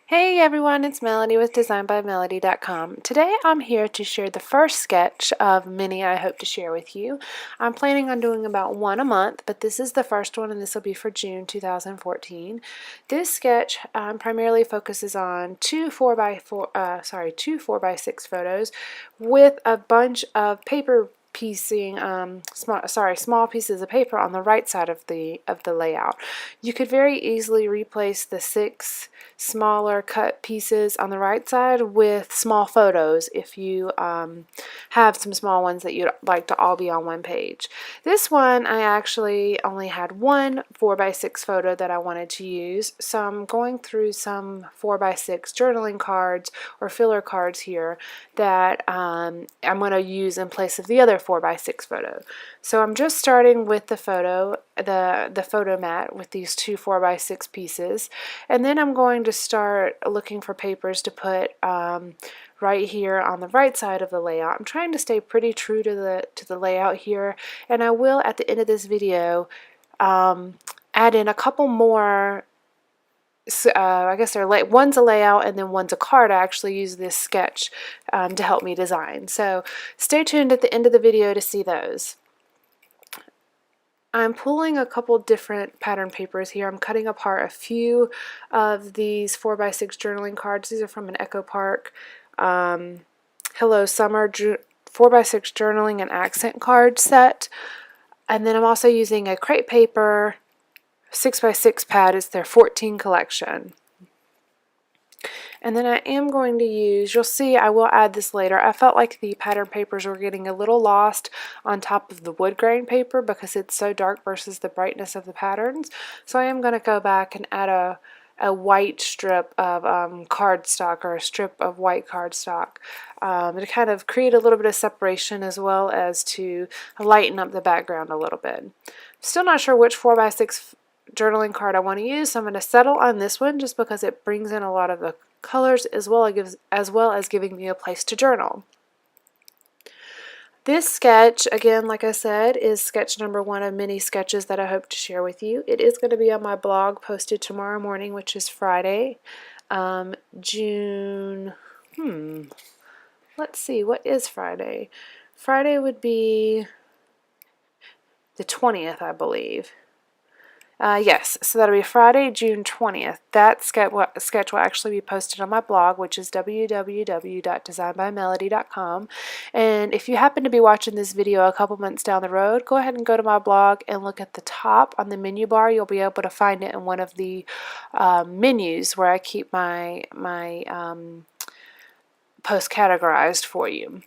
Hey everyone, it's Melody with designbymelody.com. Today I'm here to share the first sketch of many I hope to share with you. I'm planning on doing about one a month, but this is the first one and this will be for June 2014. This sketch primarily focuses on two 4x6 photos with a bunch of paper piecing small pieces of paper on the right side of the layout. You could very easily replace the 6 smaller cut pieces on the right side with small photos if you have some small ones that you'd like to all be on one page. This one I actually only had one 4x6 photo that I wanted to use, so I'm going through some 4x6 journaling cards or filler cards here that I'm going to use in place of the other 4x6 photo. So I'm just starting with the photo, the photo mat with these two 4x6 pieces, and then I'm going to start looking for papers to put right here on the right side of the layout. I'm trying to stay pretty true to the layout here, and I will at the end of this video add in a couple more. I guess one's a layout and then one's a card. I actually use this sketch to help me design. So stay tuned at the end of the video to see those. I'm pulling a couple different pattern papers here. I'm cutting apart a few of these 4x6 journaling cards. These are from an Echo Park Hello Summer 4x6 journaling and accent card set. And then I'm also using a crepe paper 6x6 pad. It's their 14 collection. And then I am going to use, you'll see I will add this later, I felt like the pattern papers were getting a little lost on top of the wood grain paper because it's so dark versus the brightness of the patterns. So I am going to go back and add a white strip of cardstock, or a strip of white cardstock to kind of create a little bit of separation as well as to lighten up the background a little bit. Still not sure which 4x6 journaling card I want to use, so I'm going to settle on this one just because it brings in a lot of the colors as well as giving me a place to journal. This sketch, again, like I said, is sketch number 1 of many sketches that I hope to share with you. It is going to be on my blog, posted tomorrow morning, which is Friday, June, let's see, what is Friday? Friday would be the 20th, I believe. Yes, so that'll be Friday, June 20th. That sketch will actually be posted on my blog, which is www.designbymelody.com. And if you happen to be watching this video a couple months down the road, go ahead and go to my blog and look at the top on the menu bar. You'll be able to find it in one of the menus where I keep my posts categorized for you.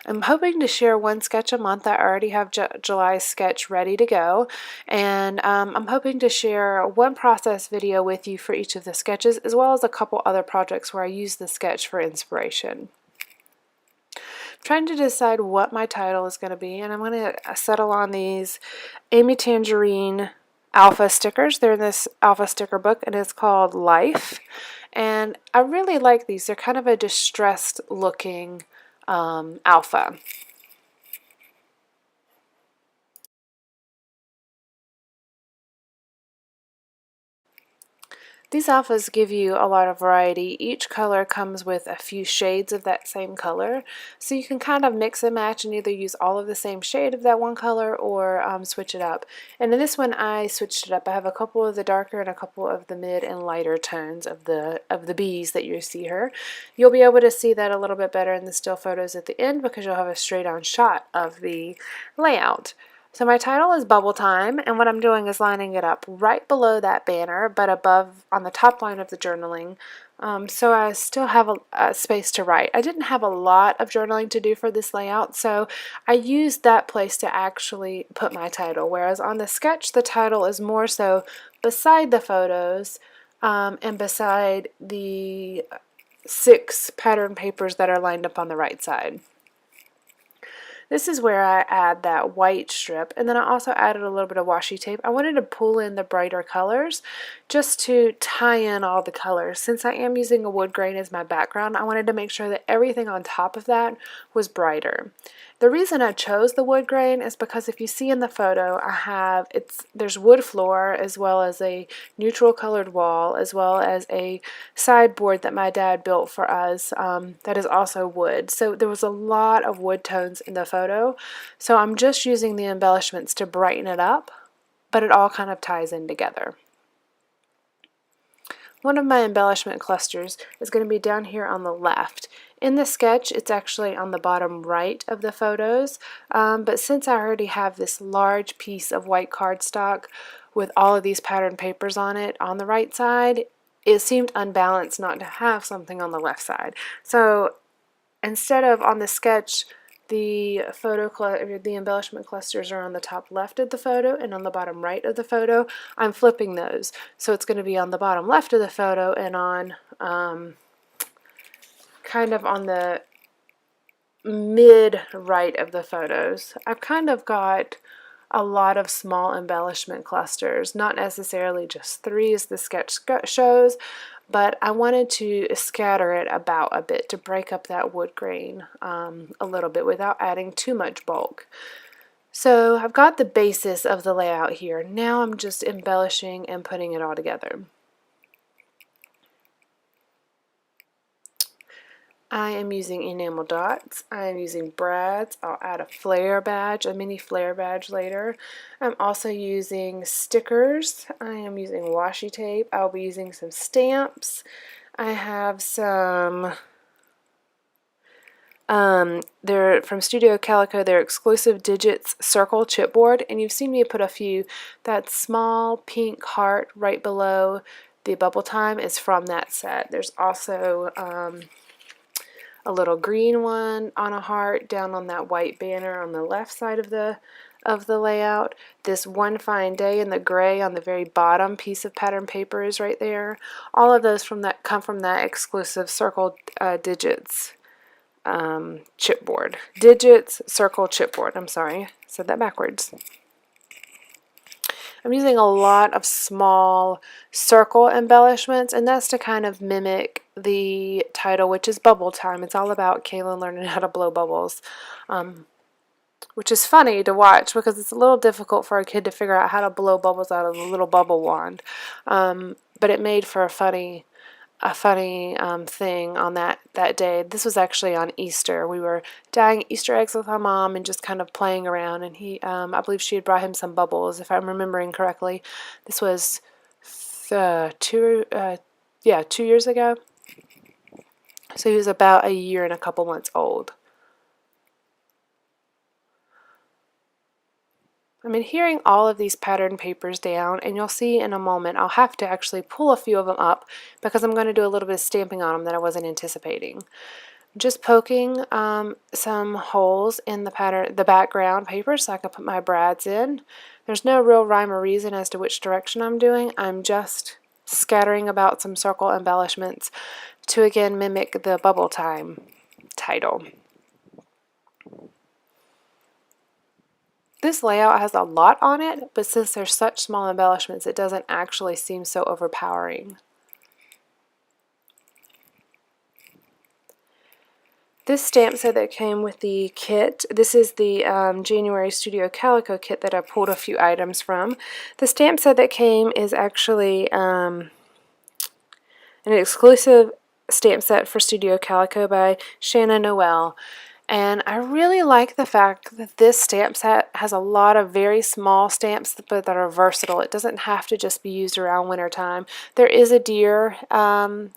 I'm hoping to share one sketch a month. I already have July's sketch ready to go, and I'm hoping to share one process video with you for each of the sketches, as well as a couple other projects where I use the sketch for inspiration. I'm trying to decide what my title is going to be, and I'm going to settle on these Amy Tangerine alpha stickers. They're in this alpha sticker book, and it's called Life, and I really like these. They're kind of a distressed looking alpha. These alphas give you a lot of variety. Each color comes with a few shades of that same color, so you can kind of mix and match and either use all of the same shade of that one color or switch it up. And in this one I switched it up. I have a couple of the darker and a couple of the mid and lighter tones of the bees that you see here. You'll be able to see that a little bit better in the still photos at the end because you'll have a straight on shot of the layout. So my title is Bubble Time, and what I'm doing is lining it up right below that banner, but above on the top line of the journaling, so I still have a space to write. I didn't have a lot of journaling to do for this layout, so I used that place to actually put my title, whereas on the sketch the title is more so beside the photos and beside the 6 pattern papers that are lined up on the right side. This is where I add that white strip, and then I also added a little bit of washi tape. I wanted to pull in the brighter colors just to tie in all the colors. Since I am using a wood grain as my background, I wanted to make sure that everything on top of that was brighter. The reason I chose the wood grain is because if you see in the photo, there's wood floor as well as a neutral colored wall as well as a sideboard that my dad built for us that is also wood. So there was a lot of wood tones in the photo. So I'm just using the embellishments to brighten it up, but it all kind of ties in together. One of my embellishment clusters is going to be down here on the left. In the sketch, it's actually on the bottom right of the photos, but since I already have this large piece of white cardstock with all of these pattern papers on it on the right side, it seemed unbalanced not to have something on the left side. So instead of on the sketch, the embellishment clusters are on the top left of the photo and on the bottom right of the photo. I'm flipping those. So it's going to be on the bottom left of the photo and on kind of on the mid right of the photos. I've kind of got a lot of small embellishment clusters, not necessarily just 3 as the sketch shows, but I wanted to scatter it about a bit to break up that wood grain a little bit without adding too much bulk. So I've got the basis of the layout here. Now I'm just embellishing and putting it all together. I am using enamel dots. I am using brads. I'll add a flare badge, a mini flare badge later. I'm also using stickers. I am using washi tape. I'll be using some stamps. I have some, they're from Studio Calico, they're exclusive digits circle chipboard, and you've seen me put a few. That small pink heart right below the bubble time is from that set. There's also a little green one on a heart down on that white banner on the left side of the layout. This One Fine Day in the gray on the very bottom piece of pattern paper is right there. All of those come from that exclusive circle digits chipboard. Digits circle chipboard. I'm sorry, I said that backwards. I'm using a lot of small circle embellishments, and that's to kind of mimic the title, which is Bubble Time. It's all about Kaylin learning how to blow bubbles, which is funny to watch because it's a little difficult for a kid to figure out how to blow bubbles out of a little bubble wand. But it made for a funny thing on that day. This was actually on Easter. We were dyeing Easter eggs with my mom and just kind of playing around, and I believe she had brought him some bubbles, if I'm remembering correctly. This was 2 years ago. So he was about a year and a couple months old. I'm adhering all of these pattern papers down, and you'll see in a moment I'll have to actually pull a few of them up because I'm going to do a little bit of stamping on them that I wasn't anticipating. Just poking some holes in the background paper so I can put my brads in. There's no real rhyme or reason as to which direction I'm doing. I'm just scattering about some circle embellishments to again mimic the Bubble Time title. This layout has a lot on it, but since there's such small embellishments, it doesn't actually seem so overpowering. This stamp set that came with the kit, this is the January Studio Calico kit that I pulled a few items from. The stamp set that came is actually an exclusive stamp set for Studio Calico by Shanna Noel. And I really like the fact that this stamp set has a lot of very small stamps but that are versatile. It doesn't have to just be used around winter time. There is a deer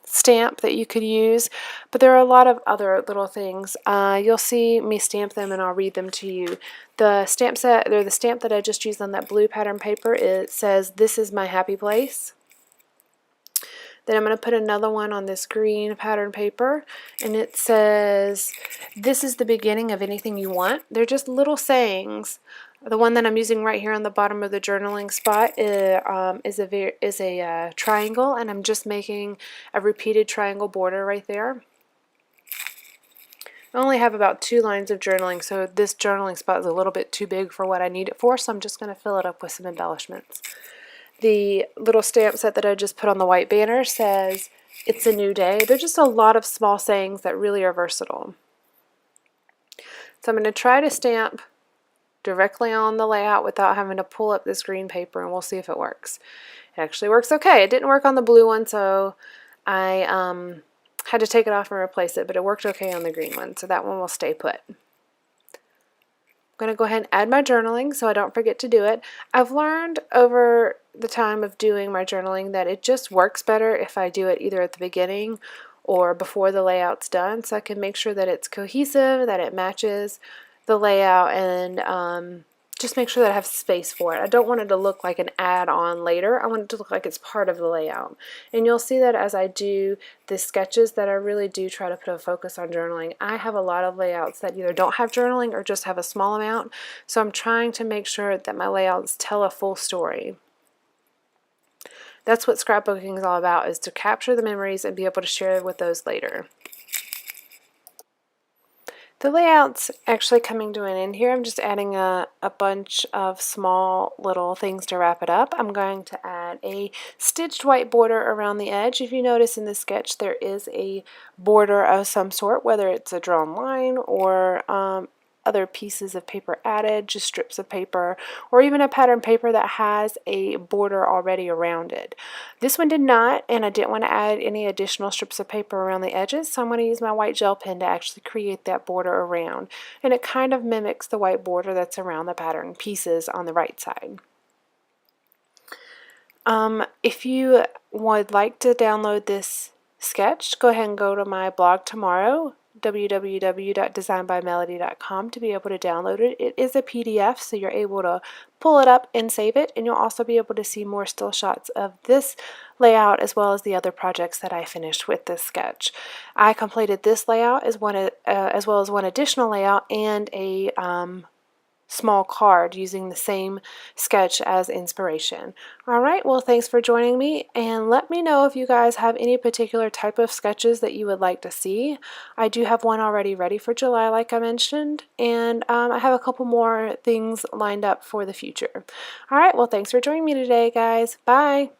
stamp that you could use, but there are a lot of other little things. You'll see me stamp them and I'll read them to you. The stamp set, or the stamp that I just used on that blue pattern paper, it says, "This is my happy place." Then I'm going to put another one on this green pattern paper, and it says, "This is the beginning of anything you want." They're just little sayings. The one that I'm using right here on the bottom of the journaling spot is a triangle, and I'm just making a repeated triangle border right there. I only have about 2 lines of journaling, so this journaling spot is a little bit too big for what I need it for, so I'm just going to fill it up with some embellishments. The little stamp set that I just put on the white banner says, "It's a new day." They're just a lot of small sayings that really are versatile. So I'm going to try to stamp directly on the layout without having to pull up this green paper, and we'll see if it works. It actually works okay. It didn't work on the blue one, so I had to take it off and replace it, but it worked okay on the green one, so that one will stay put. I'm going to go ahead and add my journaling so I don't forget to do it. I've learned over the time of doing my journaling that it just works better if I do it either at the beginning or before the layout's done, so I can make sure that it's cohesive, that it matches the layout, and just make sure that I have space for it. I don't want it to look like an add-on later. I want it to look like it's part of the layout. And you'll see that as I do the sketches that I really do try to put a focus on journaling. I have a lot of layouts that either don't have journaling or just have a small amount. So I'm trying to make sure that my layouts tell a full story. That's what scrapbooking is all about, is to capture the memories and be able to share with those later. The layout's actually coming to an end here. I'm just adding a bunch of small little things to wrap it up. I'm going to add a stitched white border around the edge. If you notice in the sketch, there is a border of some sort, whether it's a drawn line or other pieces of paper added, just strips of paper, or even a pattern paper that has a border already around it. This one did not, and I didn't want to add any additional strips of paper around the edges, so I'm going to use my white gel pen to actually create that border around, and it kind of mimics the white border that's around the pattern pieces on the right side. If you would like to download this sketch, go ahead and go to my blog tomorrow, www.designbymelody.com, to be able to download it. It is a PDF, so you're able to pull it up and save it, and you'll also be able to see more still shots of this layout as well as the other projects that I finished with this sketch. I completed this layout as well as one additional layout and a small card using the same sketch as inspiration. Alright, well, thanks for joining me, and let me know if you guys have any particular type of sketches that you would like to see. I do have one already ready for July, like I mentioned, and I have a couple more things lined up for the future. Alright, well, thanks for joining me today, guys. Bye!